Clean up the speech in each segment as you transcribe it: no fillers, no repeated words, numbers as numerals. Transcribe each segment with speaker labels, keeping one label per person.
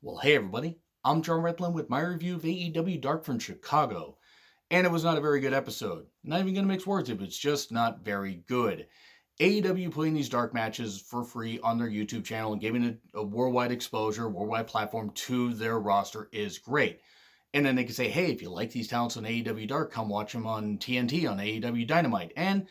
Speaker 1: Well, hey everybody, I'm John Redland with my review of AEW Dark from Chicago. And it was not a very good episode. Not even going to mix words if it's just not very good. AEW putting these dark matches for free on their YouTube channel and giving it a worldwide exposure, worldwide platform to their roster is great. And then they can say, hey, if you like these talents on AEW Dark, come watch them on TNT, on AEW Dynamite. And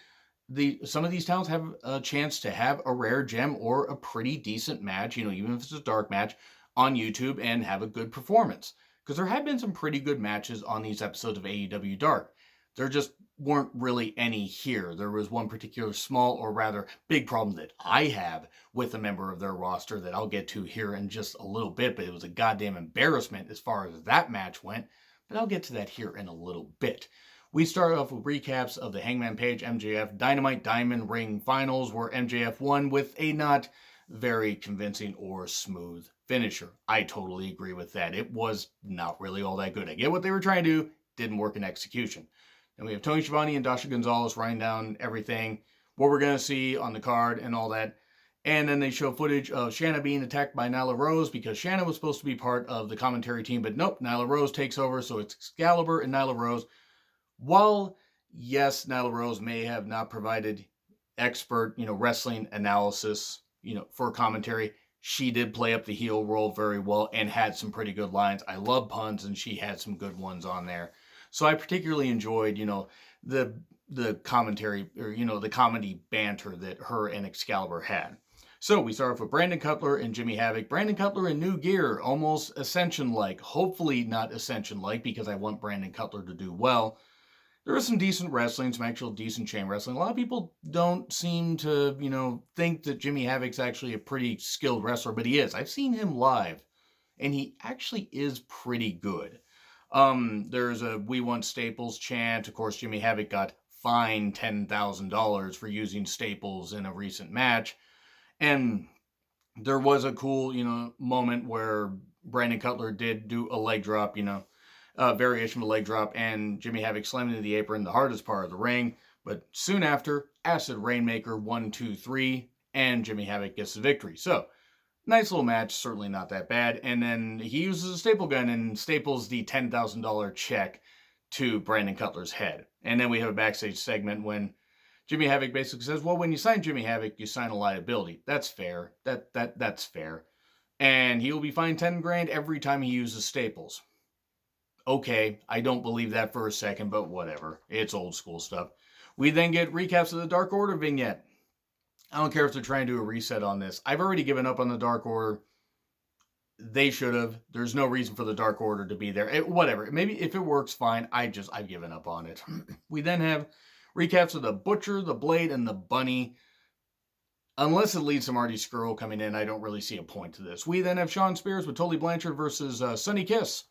Speaker 1: some of these talents have a chance to have a rare gem or a pretty decent match, even if it's a dark match, on YouTube and have a good performance. Because there have been some pretty good matches on these episodes of AEW Dark. There just weren't really any here. There was one particular small, or rather big problem that I have with a member of their roster that I'll get to here in just a little bit, but it was a goddamn embarrassment as far as that match went. But I'll get to that here in a little bit. We start off with recaps of the Hangman Page MJF Dynamite Diamond Ring Finals, where MJF won with a not very convincing or smooth finisher. I totally agree with that. It was not really all that good. I get what they were trying to do, didn't work in execution. And we have Tony Schiavone and Dasha Gonzalez writing down everything, what we're going to see on the card and all that. And then they show footage of Shanna being attacked by Nyla Rose because Shanna was supposed to be part of the commentary team, but nope, Nyla Rose takes over, so it's Excalibur and Nyla Rose. While, yes, Nyla Rose may have not provided expert, wrestling analysis, for commentary, she did play up the heel role very well and had some pretty good lines. I love puns, and she had some good ones on there. So I particularly enjoyed, the commentary, or, the comedy banter that her and Excalibur had. So we start off with Brandon Cutler and Jimmy Havoc. Brandon Cutler in new gear, almost Ascension-like. Hopefully not Ascension-like, because I want Brandon Cutler to do well. There was some decent wrestling, some actual decent chain wrestling. A lot of people don't seem to, think that Jimmy Havoc's actually a pretty skilled wrestler, but he is. I've seen him live, and he actually is pretty good. There's a We Want Staples chant. Of course, Jimmy Havoc got fined $10,000 for using staples in a recent match. And there was a cool, moment where Brandon Cutler did do a leg drop, variation of a leg drop, and Jimmy Havoc slammed into the apron, the hardest part of the ring. But soon after, Acid Rainmaker 1, 2, 3, and Jimmy Havoc gets the victory. So, nice little match, certainly not that bad. And then he uses a staple gun and staples the $10,000 check to Brandon Cutler's head. And then we have a backstage segment when Jimmy Havoc basically says, well, when you sign Jimmy Havoc, you sign a liability. That's fair. That's fair. And he will be fined $10,000 every time he uses staples. Okay, I don't believe that for a second, but whatever. It's old school stuff. We then get recaps of the Dark Order vignette. I don't care if they're trying to do a reset on this. I've already given up on the Dark Order. They should have. There's no reason for the Dark Order to be there. Whatever. Maybe if it works, fine. I've given up on it. We then have recaps of the Butcher, the Blade, and the Bunny. Unless it leads to Marty Scurll coming in, I don't really see a point to this. We then have Shawn Spears with Tully Blanchard versus Sonny Kiss.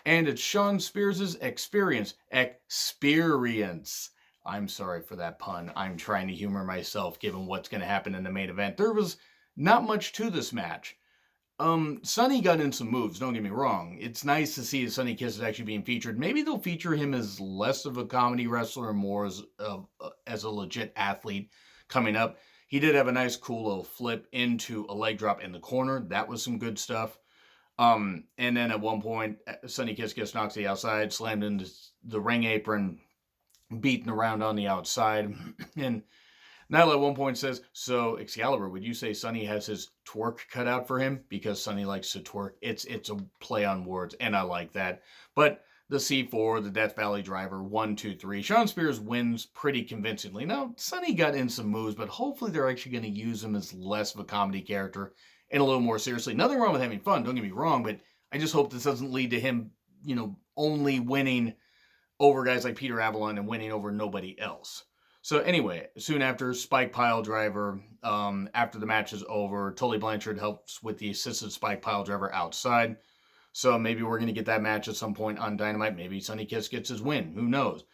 Speaker 1: And it's Shawn Spears' experience. I'm sorry for that pun. I'm trying to humor myself given what's going to happen in the main event. There was not much to this match. Sonny got in some moves, don't get me wrong. It's nice to see Sonny Kiss is actually being featured. Maybe they'll feature him as less of a comedy wrestler and more as a legit athlete coming up. He did have a nice cool little flip into a leg drop in the corner. That was some good stuff. And then at one point, Sonny Kiss gets knocked to the outside, slammed into the ring apron, beaten around on the outside. And Nyla at one point says, so Excalibur, would you say Sonny has his twerk cut out for him? Because Sonny likes to twerk. It's a play on words, and I like that. But the C4, the Death Valley Driver, 1, 2, 3. Shawn Spears wins pretty convincingly. Now, Sonny got in some moves, but hopefully they're actually going to use him as less of a comedy character and a little more seriously. Nothing wrong with having fun, don't get me wrong, but I just hope this doesn't lead to him, only winning over guys like Peter Avalon and winning over nobody else. So anyway, soon after, Spike Pile Driver, after the match is over, Tully Blanchard helps with the assisted Spike Pile Driver outside. So maybe we're going to get that match at some point on Dynamite. Maybe Sonny Kiss gets his win. Who knows?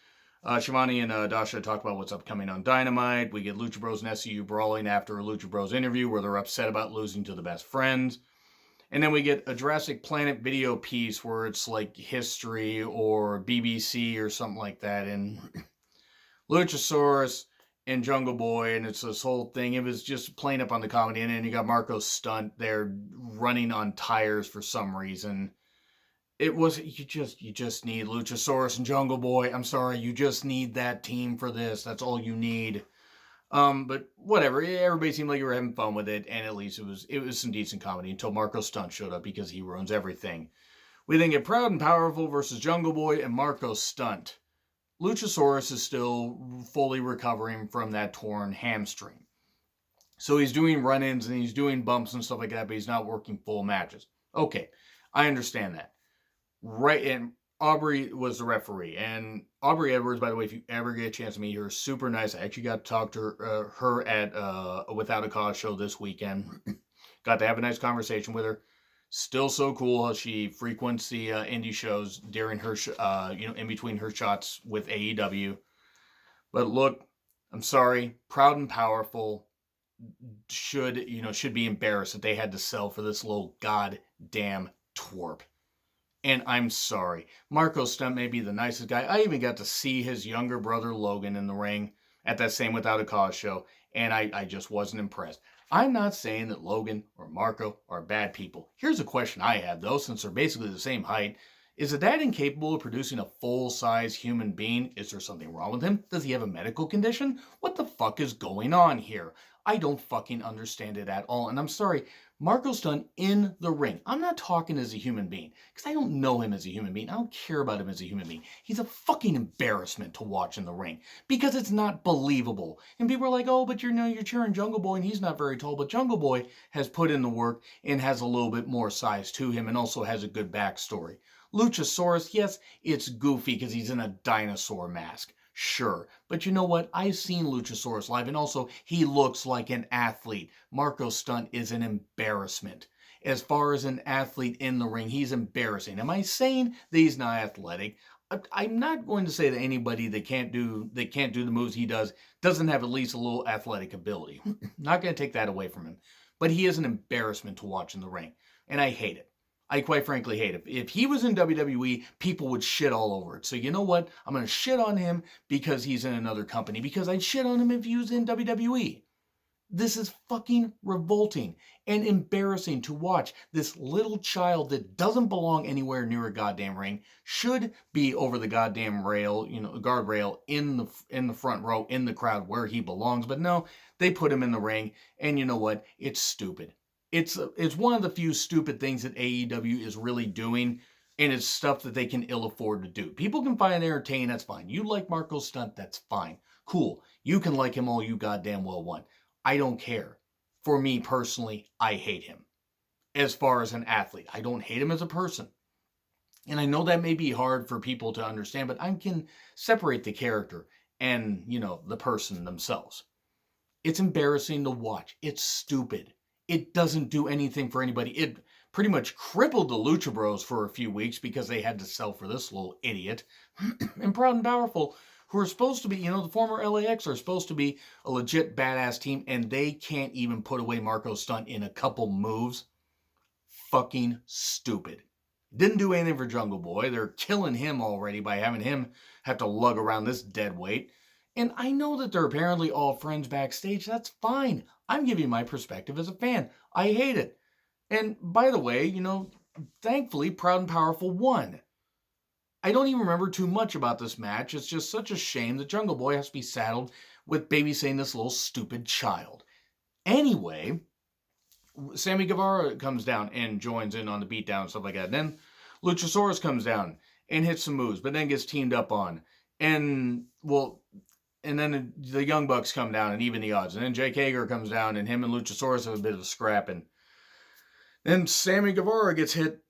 Speaker 1: Shivani and Dasha talk about what's upcoming on Dynamite. We get Lucha Bros and SCU brawling after a Lucha Bros interview where they're upset about losing to the best friends. And then we get a Jurassic Planet video piece where it's like history or BBC or something like that. And Luchasaurus and Jungle Boy, and it's this whole thing. It was just playing up on the comedy, and then you got Marco Stunt there running on tires for some reason. It was you just need Luchasaurus and Jungle Boy. I'm sorry, you just need that team for this. That's all you need. But whatever. Everybody seemed like they were having fun with it, and at least it was some decent comedy until Marco Stunt showed up because he ruins everything. We then get Proud and Powerful versus Jungle Boy and Marco Stunt. Luchasaurus is still fully recovering from that torn hamstring. So he's doing run-ins and he's doing bumps and stuff like that, but he's not working full matches. Okay, I understand that. Right, and Aubrey was the referee. And Aubrey Edwards, by the way, if you ever get a chance to meet her, super nice. I actually got to talk to her at a Without a Cause show this weekend. Got to have a nice conversation with her. Still so cool how she frequents the indie shows during her, in between her shots with AEW. But look, I'm sorry, Proud and Powerful should be embarrassed that they had to sell for this little goddamn twerp. And I'm sorry. Marco Stunt may be the nicest guy. I even got to see his younger brother Logan in the ring at that same Without a Cause show, and I just wasn't impressed. I'm not saying that Logan or Marco are bad people. Here's a question I have, though, since they're basically the same height. Is a dad incapable of producing a full-size human being? Is there something wrong with him? Does he have a medical condition? What the fuck is going on here? I don't fucking understand it at all. And I'm sorry, Marco Stunt in the ring. I'm not talking as a human being, because I don't know him as a human being. I don't care about him as a human being. He's a fucking embarrassment to watch in the ring, because it's not believable. And people are like, oh, but you're cheering Jungle Boy, and he's not very tall. But Jungle Boy has put in the work and has a little bit more size to him, and also has a good backstory. Luchasaurus, yes, it's goofy because he's in a dinosaur mask. Sure, but you know what? I've seen Luchasaurus live, and also he looks like an athlete. Marco Stunt is an embarrassment. As far as an athlete in the ring, he's embarrassing. Am I saying that he's not athletic? I'm not going to say that anybody that can't do the moves he does doesn't have at least a little athletic ability. Not going to take that away from him, but he is an embarrassment to watch in the ring, and I hate it. I quite frankly hate it. If he was in WWE, people would shit all over it. So you know what? I'm going to shit on him because he's in another company, because I'd shit on him if he was in WWE. This is fucking revolting and embarrassing to watch. This little child that doesn't belong anywhere near a goddamn ring should be over the goddamn rail, guardrail in the front row in the crowd where he belongs. But no, they put him in the ring, and you know what? It's stupid. It's one of the few stupid things that AEW is really doing, and it's stuff that they can ill afford to do. People can find it entertaining, that's fine. You like Marco Stunt, that's fine. Cool. You can like him all you goddamn well want. I don't care. For me personally, I hate him. As far as an athlete, I don't hate him as a person. And I know that may be hard for people to understand, but I can separate the character and, the person themselves. It's embarrassing to watch. It's stupid. It doesn't do anything for anybody. It pretty much crippled the Lucha Bros for a few weeks because they had to sell for this little idiot. And Proud and Powerful, who are supposed to be, the former LAX are supposed to be a legit badass team, and they can't even put away Marco Stunt in a couple moves. Fucking stupid. Didn't do anything for Jungle Boy. They're killing him already by having him have to lug around this dead weight. And I know that they're apparently all friends backstage. That's fine. I'm giving my perspective as a fan. I hate it. And by the way, thankfully, Proud and Powerful won. I don't even remember too much about this match. It's just such a shame that Jungle Boy has to be saddled with babysitting this little stupid child. Anyway, Sammy Guevara comes down and joins in on the beatdown and stuff like that. And then Luchasaurus comes down and hits some moves, but then gets teamed up on. And then the Young Bucks come down and even the odds. And then Jake Hager comes down and him and Luchasaurus have a bit of a scrap. And then Sammy Guevara gets hit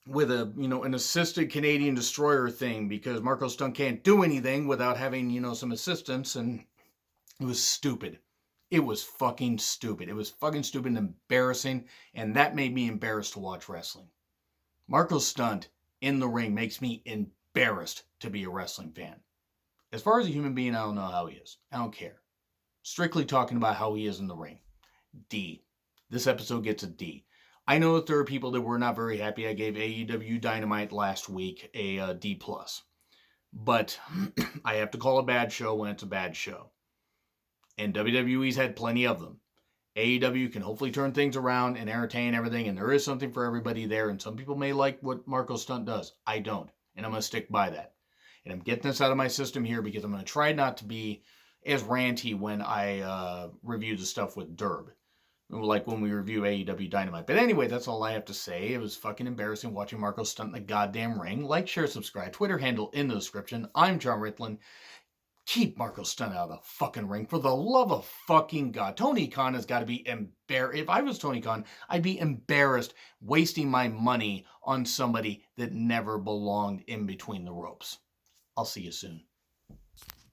Speaker 1: with an assisted Canadian Destroyer thing because Marco Stunt can't do anything without having, some assistance. And it was stupid. It was fucking stupid. It was fucking stupid and embarrassing. And that made me embarrassed to watch wrestling. Marco Stunt in the ring makes me embarrassed to be a wrestling fan. As far as a human being, I don't know how he is. I don't care. Strictly talking about how he is in the ring. D. This episode gets a D. I know that there are people that were not very happy. I gave AEW Dynamite last week a D+. But I have to call a bad show when it's a bad show. And WWE's had plenty of them. AEW can hopefully turn things around and entertain everything, and there is something for everybody there. And some people may like what Marco Stunt does. I don't, and I'm going to stick by that. And I'm getting this out of my system here because I'm going to try not to be as ranty when I review the stuff with Derb, like when we review AEW Dynamite. But anyway, that's all I have to say. It was fucking embarrassing watching Marco Stunt in the goddamn ring. Like, share, subscribe. Twitter handle in the description. I'm John Ritlin. Keep Marco Stunt out of the fucking ring, for the love of fucking God. Tony Khan has got to be embarrassed. If I was Tony Khan, I'd be embarrassed wasting my money on somebody that never belonged in between the ropes. I'll see you soon.